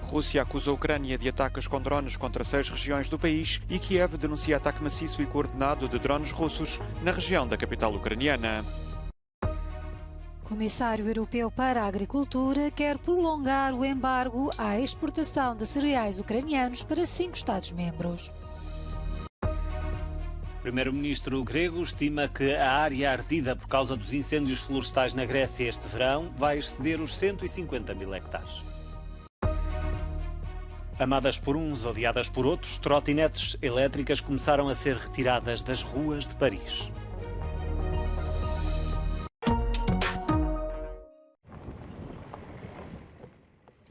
Rússia acusa a Ucrânia de ataques com drones contra 6 regiões do país e Kiev denuncia ataque maciço e coordenado de drones russos na região da capital ucraniana. O Comissário Europeu para a Agricultura quer prolongar o embargo à exportação de cereais ucranianos para 5 Estados-membros. O primeiro-ministro grego estima que a área ardida por causa dos incêndios florestais na Grécia este verão vai exceder os 150 mil hectares. Amadas por uns, odiadas por outros, trotinetes elétricas começaram a ser retiradas das ruas de Paris.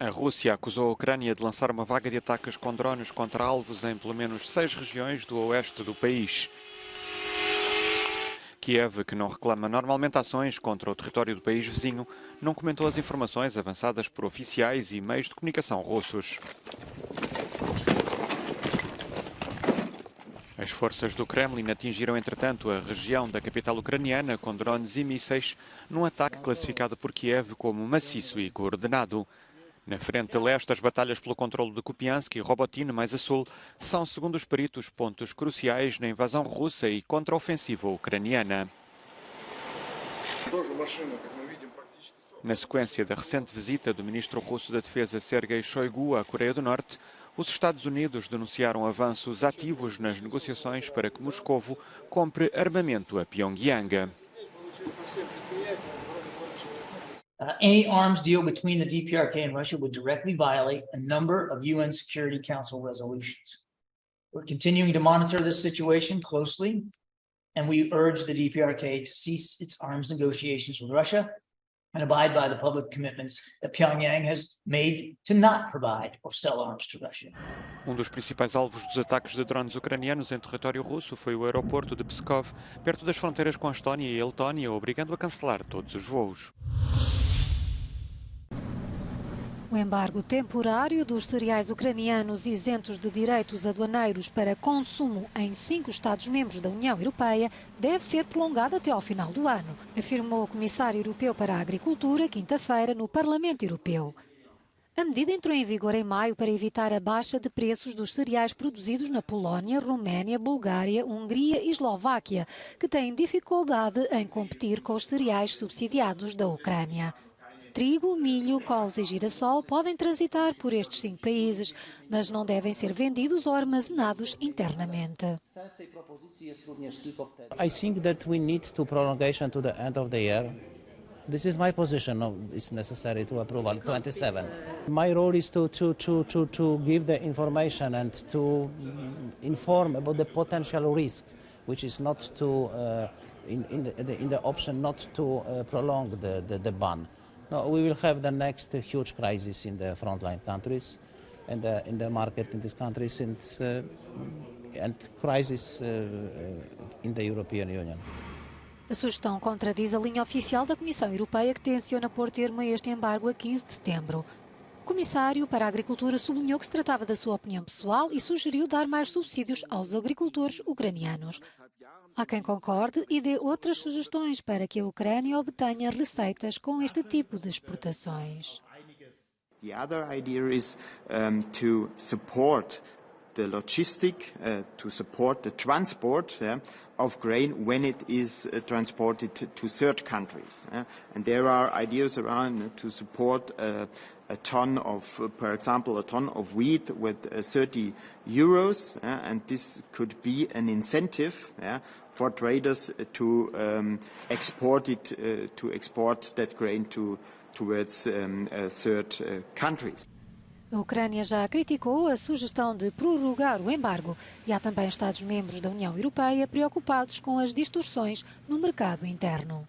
A Rússia acusou a Ucrânia de lançar uma vaga de ataques com drones contra alvos em pelo menos 6 regiões do oeste do país. Kiev, que não reclama normalmente ações contra o território do país vizinho, não comentou as informações avançadas por oficiais e meios de comunicação russos. As forças do Kremlin atingiram, entretanto, a região da capital ucraniana com drones e mísseis, num ataque classificado por Kiev como maciço e coordenado. Na frente leste, as batalhas pelo controlo de Kupiansk e Robotyne, mais a sul, são, segundo os peritos, pontos cruciais na invasão russa e contra-ofensiva ucraniana. Na sequência da recente visita do ministro russo da Defesa Sergei Shoigu à Coreia do Norte, os Estados Unidos denunciaram avanços ativos nas negociações para que Moscovo compre armamento a Pyongyang. Any arms deal between the DPRK and Russia would directly violate a number of UN Security Council resolutions. We're continuing to monitor this situation closely, and we urge the DPRK to cease its arms negotiations with Russia and abide by the public commitments that Pyongyang has made to not provide or sell arms to Russia. Um dos principais alvos dos ataques de drones ucranianos em território russo foi o aeroporto de Pskov, perto das fronteiras com a Estónia e a Letónia, obrigando a cancelar todos os voos. O embargo temporário dos cereais ucranianos isentos de direitos aduaneiros para consumo em 5 Estados-membros da União Europeia deve ser prolongado até ao final do ano, afirmou o Comissário Europeu para a Agricultura, quinta-feira, no Parlamento Europeu. A medida entrou em vigor em maio para evitar a baixa de preços dos cereais produzidos na Polónia, Roménia, Bulgária, Hungria e Eslováquia, que têm dificuldade em competir com os cereais subsidiados da Ucrânia. Trigo, milho, colza e girassol podem transitar por estes 5 países, mas não devem ser vendidos ou armazenados internamente. I think that we need to prolongation to the end of the year. This is my position. It's necessary to approve on 27. My role is to give the information and to inform about the potential risk, which is not to in the option not to prolong the ban. No, we will have the next huge crisis in the frontline countries and in the market in these countries and crisis in the European Union. A sugestão contradiz a linha oficial da Comissão Europeia que tenciona pôr termo a este embargo a 15 de setembro. O Comissário para a Agricultura sublinhou que se tratava da sua opinião pessoal e sugeriu dar mais subsídios aos agricultores ucranianos. Há quem concorde e dê outras sugestões para que a Ucrânia obtenha receitas com este tipo de exportações. The other idea is to support the logistic, to support the transport of grain when it is transported to third countries. And there are ideas around to support a ton of, for example, a ton of wheat with 30 euros, and this could be an incentive for traders to export it, to export that grain towards third countries. A Ucrânia já criticou a sugestão de prorrogar o embargo e há também Estados-membros da União Europeia preocupados com as distorções no mercado interno.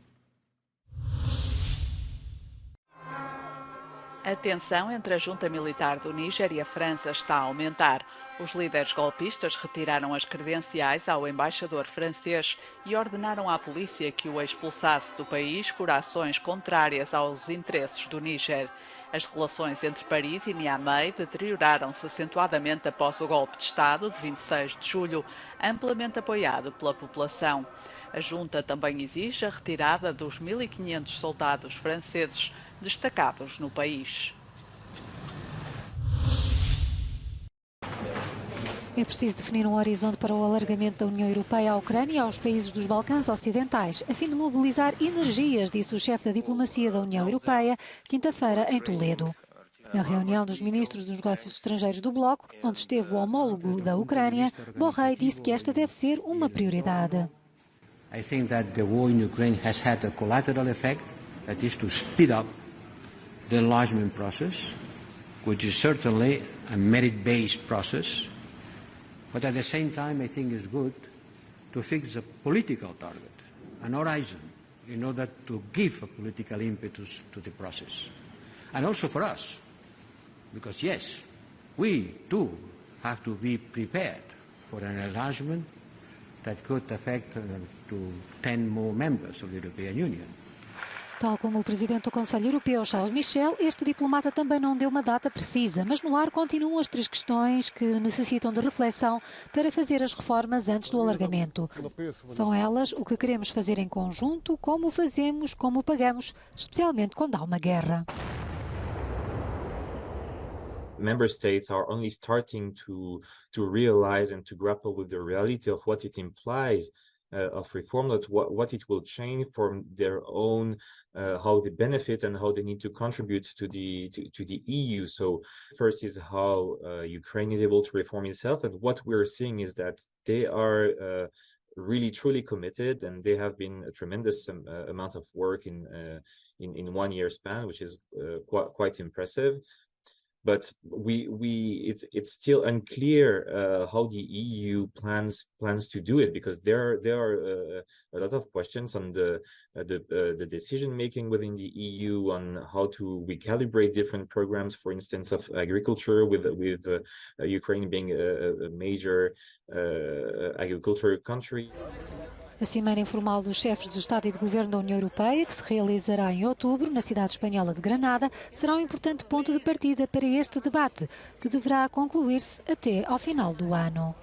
A tensão entre a junta militar do Níger e a França está a aumentar. Os líderes golpistas retiraram as credenciais ao embaixador francês e ordenaram à polícia que o expulsasse do país por ações contrárias aos interesses do Níger. As relações entre Paris e Niamey deterioraram-se acentuadamente após o golpe de Estado de 26 de julho, amplamente apoiado pela população. A junta também exige a retirada dos 1.500 soldados franceses destacados no país. É preciso definir um horizonte para o alargamento da União Europeia à Ucrânia e aos países dos Balcãs Ocidentais, a fim de mobilizar energias, disse o chefe da diplomacia da União Europeia, quinta-feira em Toledo. Na reunião dos ministros dos negócios estrangeiros do Bloco, onde esteve o homólogo da Ucrânia, Borrell disse que esta deve ser uma prioridade. I think that the war in Ukraine has had a collateral effect, that is to speed up the enlargement process, which is certainly a merit-based process. But at the same time, I think it's good to fix a political target, an horizon, in order to give a political impetus to the process. And also for us, because yes, we too have to be prepared for an enlargement that could affect to 10 more members of the European Union. Tal como o presidente do Conselho Europeu, Charles Michel, este diplomata também não deu uma data precisa, mas no ar continuam as 3 questões que necessitam de reflexão para fazer as reformas antes do alargamento. São elas o que queremos fazer em conjunto, como o fazemos, como o pagamos, especialmente quando há uma guerra. Member states are only starting to realize and to grapple with the reality of what it implies of reform, what it will change from their own, how they benefit and how they need to contribute to the EU. So first is how Ukraine is able to reform itself, and what we're seeing is that they are really truly committed, and they have been a tremendous amount of work in 1 year span, which is quite impressive. But it's still unclear how the EU plans to do it, because there are a lot of questions on the decision making within the EU, on how to recalibrate different programs, for instance, of agriculture, with Ukraine being a major agricultural country. A Cimeira Informal dos Chefes de Estado e de Governo da União Europeia, que se realizará em outubro, na cidade espanhola de Granada, será um importante ponto de partida para este debate, que deverá concluir-se até ao final do ano.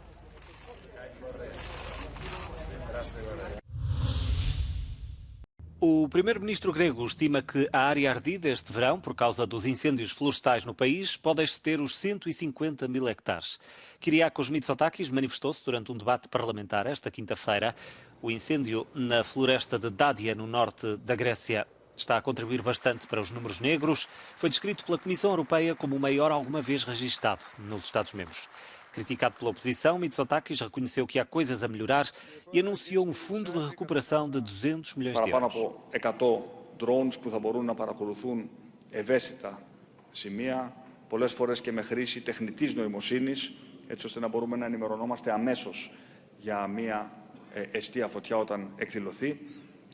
O primeiro-ministro grego estima que a área ardida este verão, por causa dos incêndios florestais no país, pode exceder os 150 mil hectares. Kyriakos Mitsotakis manifestou-se durante um debate parlamentar esta quinta-feira. O incêndio na floresta de Dádia, no norte da Grécia, está a contribuir bastante para os números negros. Foi descrito pela Comissão Europeia como o maior alguma vez registado nos Estados-membros. Criticado pela oposição, Mitsotakis reconheceu que há coisas a melhorar e anunciou um fundo de recuperação de 200 milhões de euros. Παραπάνω από 100 drones που θα μπορούν να παρακολουθούν ευαίσθητα σημεία, πολλές φορές και με χρήση τεχνητής νοημοσύνης, έτσι ώστε να μπορούμε να ενημερωνόμαστε αμέσως για μια εστία φωτιά όταν εκδηλωθεί,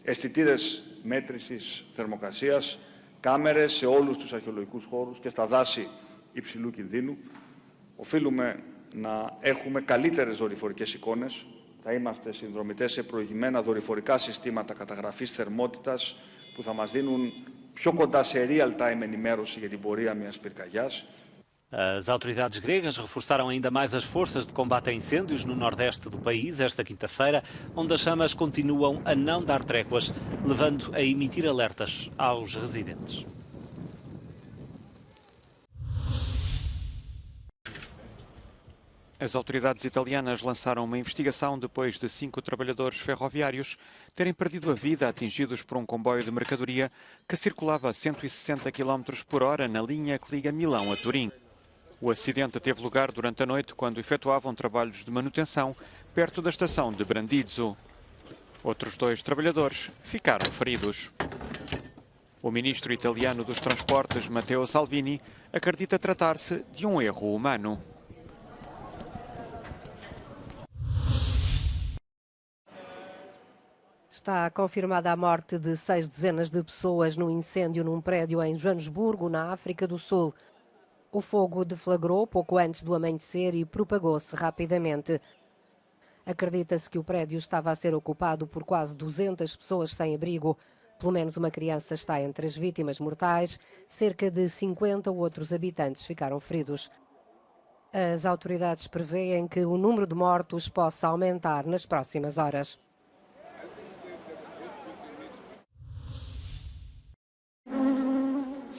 αισθητήρες μέτρησης θερμοκρασίας, κάμερες σε όλους τους αρχαιολογικούς χώρους και στα δάση υψηλού κινδύνου. Οφείλουμε να έχουμε καλύτερες δορυφορικές εικόνες. Θα είμαστε συνδρομητές σε προηγμένα δορυφορικά συστήματα καταγραφής θερμότητας που θα μας δίνουν πιο κοντά σε real time ενημέρωση για την πορεία μιας πυρκαγιάς. As autoridades gregas reforçaram ainda mais as forças de combate a incêndios no nordeste do país esta quinta-feira, onde as chamas continuam a não dar tréguas, levando a emitir alertas aos residentes. As autoridades italianas lançaram uma investigação depois de 5 trabalhadores ferroviários terem perdido a vida atingidos por um comboio de mercadoria que circulava a 160 km por hora na linha que liga Milão a Turim. O acidente teve lugar durante a noite quando efetuavam trabalhos de manutenção perto da estação de Brandizzo. Outros 2 trabalhadores ficaram feridos. O ministro italiano dos Transportes, Matteo Salvini, acredita tratar-se de um erro humano. Está confirmada a morte de 6 dezenas de pessoas no incêndio num prédio em Joanesburgo, na África do Sul. O fogo deflagrou pouco antes do amanhecer e propagou-se rapidamente. Acredita-se que o prédio estava a ser ocupado por quase 200 pessoas sem abrigo. Pelo menos uma criança está entre as vítimas mortais. Cerca de 50 outros habitantes ficaram feridos. As autoridades prevêem que o número de mortos possa aumentar nas próximas horas.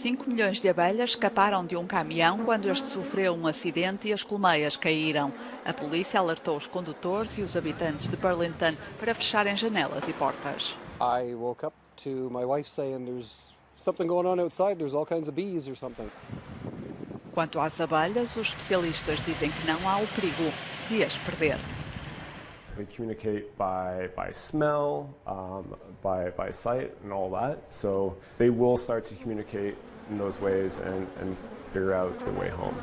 5 milhões de abelhas escaparam de um caminhão quando este sofreu um acidente e as colmeias caíram. A polícia alertou os condutores e os habitantes de Burlington para fecharem janelas e portas. I woke up to my wife saying there's something going on outside, there's all kinds of bees or something. Quanto às abelhas, os especialistas dizem que não há o perigo de as perder. They communicate by smell, by sight and all that. So they will start to communicate in those ways and figure out the way home.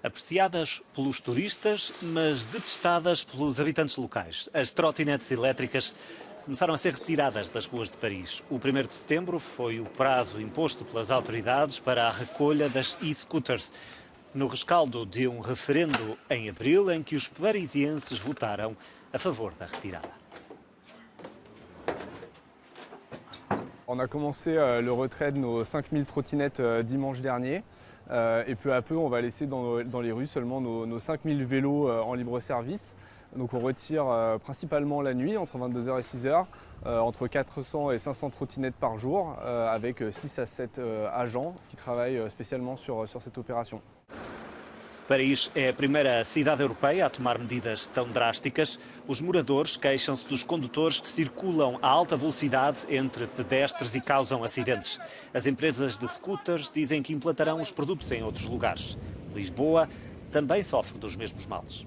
Apreciadas pelos turistas, mas detestadas pelos habitantes locais. As trotinetes elétricas começaram a ser retiradas das ruas de Paris. O 1º de setembro foi o prazo imposto pelas autoridades para a recolha das e-scooters, no rescaldo de um referendo em abril em que os parisienses votaram a favor da retirada. On a commencé le retrait de nos 5000 trottinettes dimanche dernier et peu à peu on va laisser dans les rues seulement nos 5000 vélos en libre service. Donc on retire principalement la nuit entre 22h et 6h, entre 400 et 500 trottinettes par jour avec 6 à 7 agents qui travaillent spécialement sur cette opération. Paris é a primeira cidade europeia a tomar medidas tão drásticas. Os moradores queixam-se dos condutores que circulam a alta velocidade entre pedestres e causam acidentes. As empresas de scooters dizem que implantarão os produtos em outros lugares. Lisboa também sofre dos mesmos males.